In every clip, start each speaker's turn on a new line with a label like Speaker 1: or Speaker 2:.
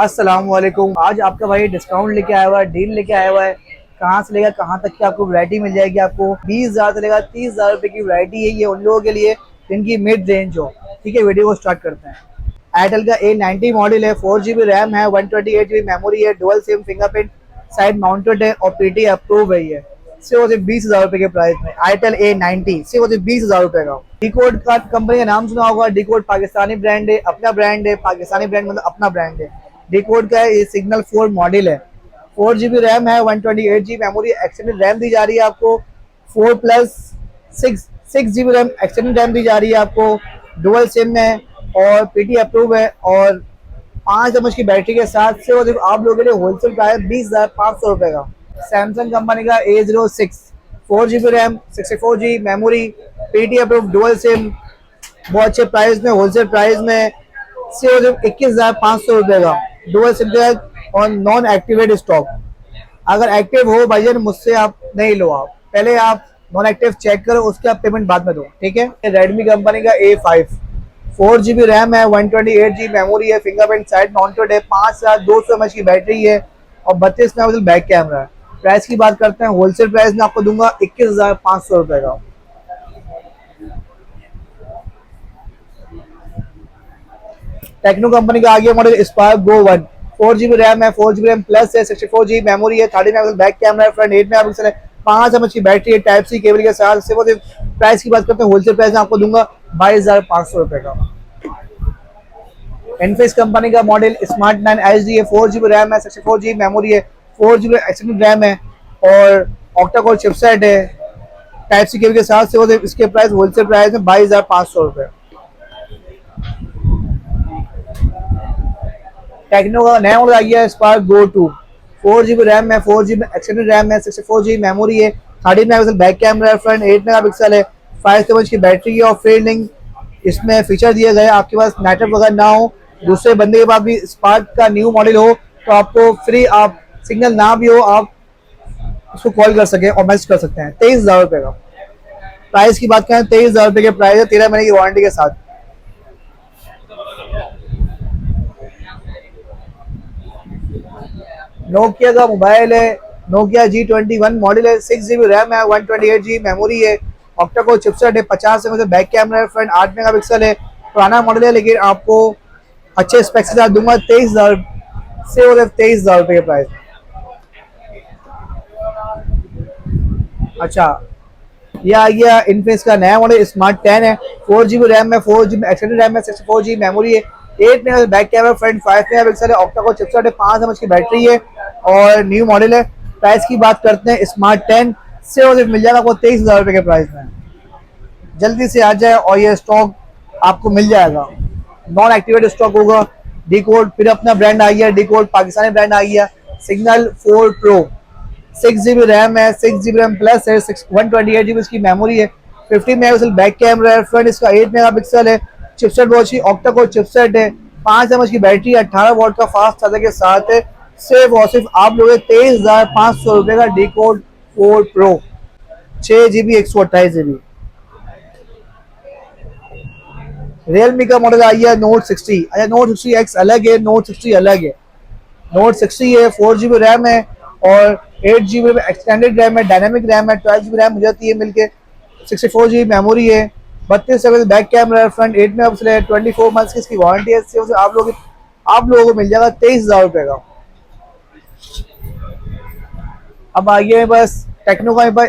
Speaker 1: अस्सलाम वालेकुम। आज आपका भाई डिस्काउंट लेके आया हुआ है, डील लेके आया हुआ है। कहाँ से लेगा कहाँ तक की आपको वैरायटी मिल जाएगी। आपको 20,000 से लेगा 30,000 रुपए की वैरायटी है ये उन लोगों के लिए जिनकी मिड रेंज हो। ठीक है, वीडियो को स्टार्ट करते हैं। एयरटेल का A90 मॉडल है, 4 GB रैम है, 128 GB मेमोरी है, dual SIM fingerprint side mounted है और PT अप्रूव है। ये सिर्फ 20,000 रुपए के प्राइस में आईटेल A90 सिर्फ 20,000 रुपए का। डीकोड का कंपनी का नाम सुना होगा। डीकोड पाकिस्तानी ब्रांड है, अपना ब्रांड है। पाकिस्तानी ब्रांड मतलब अपना ब्रांड है। डीकोड का ये सिग्नल 4 मॉडल है। 4 GB रैम है, 128 GB मेमोरी एक्सटेंडेड रैम दी जा रही है आपको। 4+6 GB रैम एक्सटेंडेड रैम दी जा रही है आपको। डुअल सिम है और PT अप्रूव है और 5 mAh की बैटरी के साथ से वो आप लोगों के लिए होलसेल प्राइस 20,500 रुपए का। सैमसंग कंपनी का A06 4 GB RAM 64 GB memory PT approve dual SIM बहुत अच्छे प्राइस में, होलसेल प्राइस में सिर्फ 21,500 रुपए का। डुअल सिम और नॉन एक्टिवेट स्टॉक। अगर एक्टिव हो भाईजान मुझसे आप नहीं लो, आप पहले आप नॉन एक्टिव चेक करो, उसके आप पेमेंट बाद में दो। ठीक है। रेडमी कंपनी का A5 4 GB रैम है, 128 GB मेमोरी है, फिंगरप्रिंट साइड माउंटेड है, 5,200 mAh की बैटरी है और 32 मेगापिक्सल बैक कैमरा है। प्राइस की बात करते हैं, होलसेल प्राइस में आपको दूंगा 21,500 रुपए का। टेक्नो कंपनी का आगे model Spark Go 1 4 GB RAM है, 4 GB रैम प्लस है, 64 GB मेमोरी है, 30 मेगापिक्सल बैक कैमरा है, फ्रंट 8 मेगापिक्सल है, 5 mAh की बैटरी है, टाइप सी केबल के साथ। सिर्फ प्राइस की बात करते हैं, होलसेल प्राइस में आपको दूंगा 22,500 रुपए का। इनफिक्स कंपनी का मॉडल स्मार्ट 9 HD है, 4 GB रैम है, 64 GB मेमोरी है, 4 GB एक्सटेंडेड रैम है और ऑक्टा कोर चिपसेट है, टाइप सी केबल के साथ। से इसके प्राइस होलसेल प्राइस में 22,500 रुपए। टेक्नो का नया मॉडल आ गया है स्पार्क गो 2 4 GB रैम है, 4 GB एक्सटेंडेड रैम है, 64 GB मेमोरी है, 30 मेगापिक्सल बैक कैमरा है, फ्रंट 8 मेगापिक्सल है, 5 की बैटरी है और फील्डिंग इसमें फीचर दिए गए। आपके पास नेटवर्क वगैरह ना हो, दूसरे बंदे के पास भी स्पार्क का न्यू मॉडल हो तो आपको फ्री, आप सिग्नल ना भी हो आप उसको कॉल कर सके और मैसेज कर सकते हैं। 23,000 रुपए का प्राइस की बात करें, 23,000 रुपए के प्राइस है, 13 महीने की वारंटी के साथ। नोकिया का मोबाइल है, नोकिया G21 मॉडल है, 6 GB रैम है, 128 GB मेमोरी है, ऑक्टा कोर चिपसेट है, 50 मेगापिक्सल बैक कैमरा है, फ्रंट 8 मेगापिक्सल है। पुराना मॉडल है लेकिन आपको अच्छे स्पेक्स के साथ दूंगा 23,000 से, और 23,000 रुपए के प्राइस। अच्छा, ये आ गया इनफिनिक्स का नया मॉडल स्मार्ट 10 है, 4 GB रैम है, 4 GB एक्सटेंडेड रैम है, 64 GB मेमोरी है, 8 megapixel back camera, front 5 megapixel है, ऑक्टा कोर चिपसेट है, 5 mAh की बैटरी है और न्यू मॉडल है। प्राइस की बात करते हैं, स्मार्ट 10 से मिल जाएगा आपको 23,000 रुपए के प्राइस में। जल्दी से आ जाए और ये स्टॉक आपको मिल जाएगा। नॉन एक्टिवेट स्टॉक होगा। डीकोड फिर अपना ब्रांड आ गया, डीकोड पाकिस्तानी ब्रांड आ गया। सिग्नल 4 प्रो 6 GB रैम है, 6 GB रैम प्लस है, 128 GB इसकी मेमोरी है, 50 मेगापिक्सल बैक कैमरा है, फ्रंट इसका 8 मेगापिक्सल है, चिपसेट बहुत अच्छी ऑक्टा कोर चिपसेट है, 5 mAh की बैटरी, 18 वोल्ट का फास्ट चार्जर के साथ है। सिर्फ और सिर्फ आप लोग 23,500 रुपए का decode 4 pro 6 GB 128 GB। Realme का मॉडल आ गया नोट 60। अच्छा, नोट 60X अलग है, नोट 60 अलग है। नोट 60 है, 4 GB रैम है और 8 GB एक्सटेंडेड रैम है, डायनामिक रैम है, 12 GB रैम हो जाती है मिलके, 64 GB मेमोरी है, 32 मेगापिक्सल बैक कैमरा है, फ्रंट 8 मेगापिक्सल है, 24 मंथ्स की इसकी वारंटी है। आप लोगों को मिल जाएगा 23,000 रुपए का। अब आइए बस टेक्नो का पास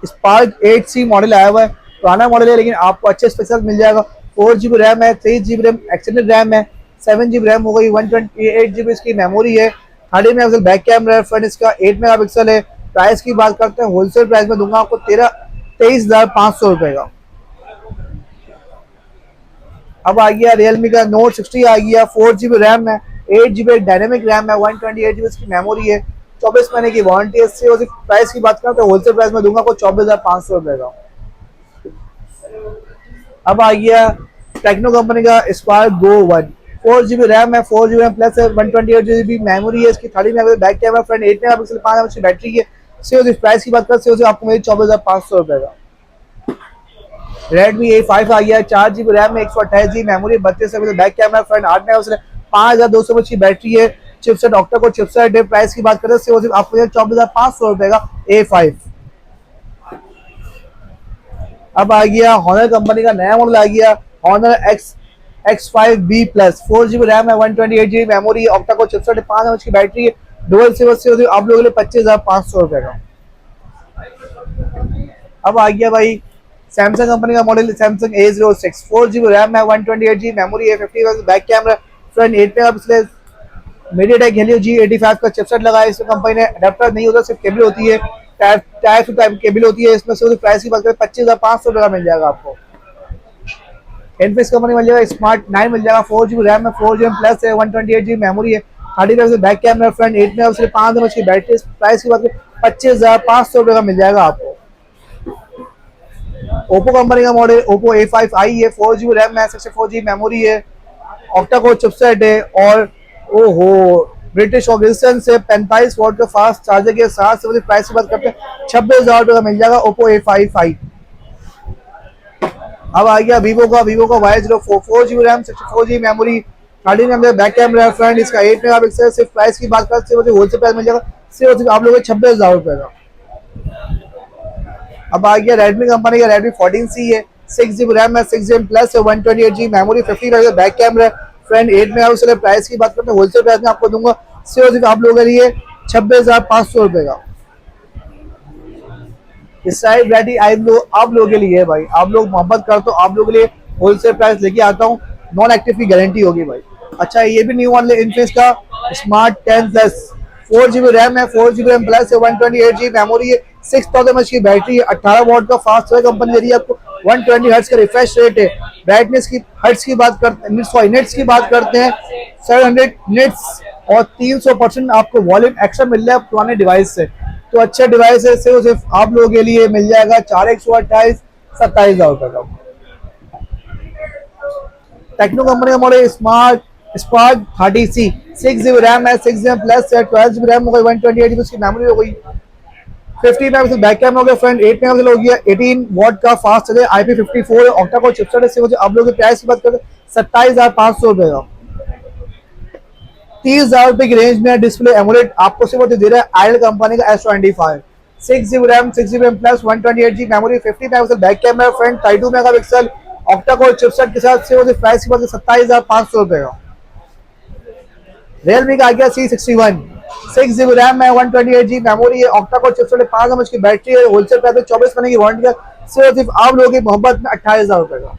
Speaker 1: स्पार्क 8C मॉडल आया हुआ है, पुराना मॉडल है लेकिन आपको अच्छे स्पेक्स मिल जाएगा। 4 GB रैम है, 3 GB रैम एक्सटेंडेड रैम है, 7 GB रैम हो गई, 128 GB इसकी मेमोरी है, 30 मेगापिक्सल बैक कैमरा है, फ्रंट इसका 8 मेगापिक्सल है। प्राइस की बात करते हैं, होलसेल प्राइस में दूंगा आपको 23,500 रुपए का। अब आ गया रियलमी का नोट 60 आ गया, 4 GB रैम है, 8 GB डायनेमिक रैम है, 128 GB इसकी मेमोरी है, 24 महीने की वारंटी है। इससे प्राइस की बात करें तो होलसेल प्राइस में दूंगा आपको 24,500 रुपए का। अब आ गया टेक्नो कंपनी का स्पार्क गो 1 4 GB रैम है, 4 GB रैम प्लस है, 128 GB मेमोरी है, इसकी 30 megapixel back camera, front 8 megapixel, 5 mAh की बैटरी है। सिर्फ प्राइस की बात करें तो आपको मेरी 24,500 रुपए का। रेडमी A5 आ गया, 4 GB रैम में, 128 GB memory, 32 megapixel back camera, front 8 megapixel, 5200 mAh की बैटरी है, चिपसेट ऑक्टा कोर चिपसेट है। प्राइस की बात करें सिर्फ आपको 24,500 का A5। अब आ गया हॉनर कंपनी का नया मॉडल आ गया, Honor X5B plus. 4GB RAM है, 128GB मेमोरी है, ऑक्टा कोर चिपसेट है, 5 mAh की बैटरी है, डुअल सिम से आप लोगों के लिए 25,500 का। अब आ गया भाई सैमसंग कंपनी का model, Samsung A06। 4GB RAM है, 128GB मेमोरी है, 50 back camera, front 8 megapixel, MediaTek Helio G85 का चिपसेट लगाया इसमें कंपनी ने। अडेप्टर नहीं होता, सिर्फ केबल होती है, टाइप टू टाइप केबल होती है इसमें। से प्राइस की बात करें 25,500 का मिल जाएगा आपको। इनफिनिक्स कंपनी मिल जाएगा, स्मार्ट 9 मिल जाएगा, 4GB रैम है, 4GB प्लस है, 128GB मेमोरी है, 30 back camera, front 8 megapixel, 5 mAh की बैटरी। प्राइस की बात करें 25,500 का मिल जाएगा आपको। ओप्पो कंपनी का मॉडल ओप्पो A5i है, 4GB रैम है, 64GB मेमोरी है, ऑक्टा कोर चिपसेट है, और ओहो ब्रिटिश ऑर्गेनाइजेशन से 45 वॉट का फास्ट चार्जर के साथ से प्राइस की बात करते हैं 26,000 का मिल जाएगा ओप्पो A5i। अब आ गया वीवो का Y04, 4GB RAM, 64GB memory, 30 MP back camera, front इसका 8 मेगापिक्सल। सिर्फ प्राइस की बात करते हैं होलसेल प्राइस मिल जाएगा सिर्फ आप लोगों को 26,000 का। अब आ गया रेडमी कंपनी का Redmi 14C है, 6GB रैम है, 6GB प्लस है, 128GB memory, 50 back camera, front 8 megapixel. Price की बात करते हैं होलसेल प्राइस में आपको दूंगा सिर्फ आप लोगों के लिए 26,500 का। इस साइड वैरायटी आप लोगों के लिए है भाई, आप लोग मोहब्बत कर तो आप लोगों के लिए होलसेल प्राइस लेके आता हूँ, नॉन एक्टिव की गारंटी होगी भाई। अच्छा ये भी न्यू मॉडल है इनफिनिक्स का स्मार्ट 10 प्लस, 4GB रैम है, 4GB रैम प्लस है, 128GB मेमोरी है, 6000 mAh की बैटरी है, 18 वॉट का फास्ट चार्जर कंपनी दे रही है आपको, 120 हर्ट्ज का रिफ्रेश रेट है। ब्राइटनेस की हर्ट्ज की बात करते हैं, निट्स की बात करते हैं 700 निट्स, और 300% आपको वॉल्यूम एक्स्ट्रा मिल रहा है पुराने डिवाइस से। तो अच्छा डिवाइस है, सिर्फ आप लोगों के लिए मिल जाएगा 4x128 27,000 का। टेक्नो कंपनी का model spark 30C, 6GB RAM है, 6GB प्लस है, 12GB रैम हो गई, 128GB उसकी मेमोरी हो गई, 50 मेगापिक्सल बैक कैमरा हो गया, फ्रंट 8 मेगापिक्सल हो गया, 18 वॉट का fast charger, IP54 octa core chipset है। सिर्फ आप लोगों की प्राइस की बात करते हैं 27,500 का। 30,000 की रेंज में डिस्प्ले एमोलेड आपको सिर्फ दे रहा है आइडल कंपनी का S25, 6GB RAM, 6GB plus, 128GB memory, 50 megapixel back camera, front 32 megapixel, octa core chipset के साथ सिर्फ प्राइस की बात 27,500 का। रियलमी का आ गया C61, 6GB रैम है, 128GB मेमोरी है, ऑक्टा कोर चिपसेट है, 5 mAh की बैटरी है, होलसेल प्राइस 24 महीने की वारंटी का सिर्फ आप लोगों की मोहब्बत में 28,000 का।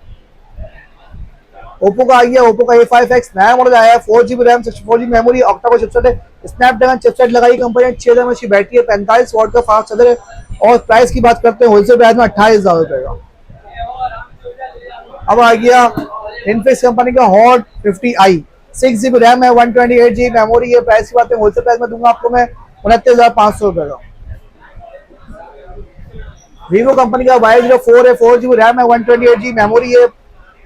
Speaker 1: ओप्पो का आ गया ओप्पो का A5X नया मॉडल आया है, 4GB RAM, 64GB memory, octa core chipset है, स्नैपड्रैगन चिपसेट लगाई कंपनी ने, 6 mAh की बैटरी है, 45 वॉट का फास्ट चार्जर है, और प्राइस की बात करते हैं होलसेल प्राइस में 28,000 का। अब आ गया इनफिनिक्स कंपनी का हॉट 50i, 6GB रैम है, 128GB मेमोरी है, प्राइस की बात है होलसेल प्राइस में दूंगा आपको मैं 29,500 का। वीवो कंपनी का Y04 है, 4GB रैम है, 128GB मेमोरी है,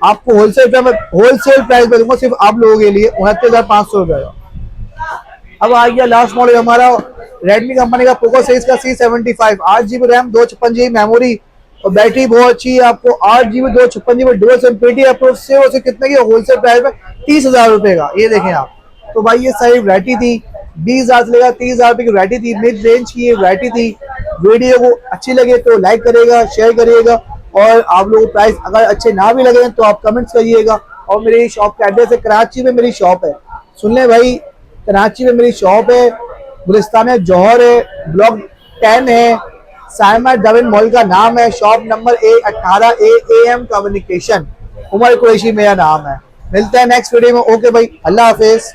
Speaker 1: आपको होलसेल प्राइस में दूंगा सिर्फ आप लोगों के लिए 29,500 का। अब आ गया लास्ट मॉडल हमारा रेडमी कंपनी का पोको सीरीज का C75, 8GB RAM, 256GB memory, और बैटरी बहुत अच्छी है, आपको 8GB 256GB डुअल सिम पेटी अप्रूव से कितने की होलसेल प्राइस में 30,000 रुपए का। ये देखें आप, तो भाई ये सारी वैरायटी थी, 20,000 से लेकर 30,000 रुपए की वैरायटी थी, मिड रेंज की ये वैरायटी थी। वीडियो को अच्छी लगे तो लाइक करिएगा, शेयर करिएगा, और आप लोगों को प्राइस अगर अच्छे ना भी लगे तो आप कमेंट्स करिएगा। और मेरी शॉप का एड्रेस है, कराची में मेरी शॉप है, सुन ले भाई, कराची में मेरी शॉप है, गुलिस्तान जौहर है, ब्लॉक 10 है, साइमा डविन मॉल का नाम है, shop number A18 AM communication, Umar Qureshi मेरा नाम है। मिलते हैं नेक्स्ट वीडियो में, ओके भाई, अल्लाह हाफिज।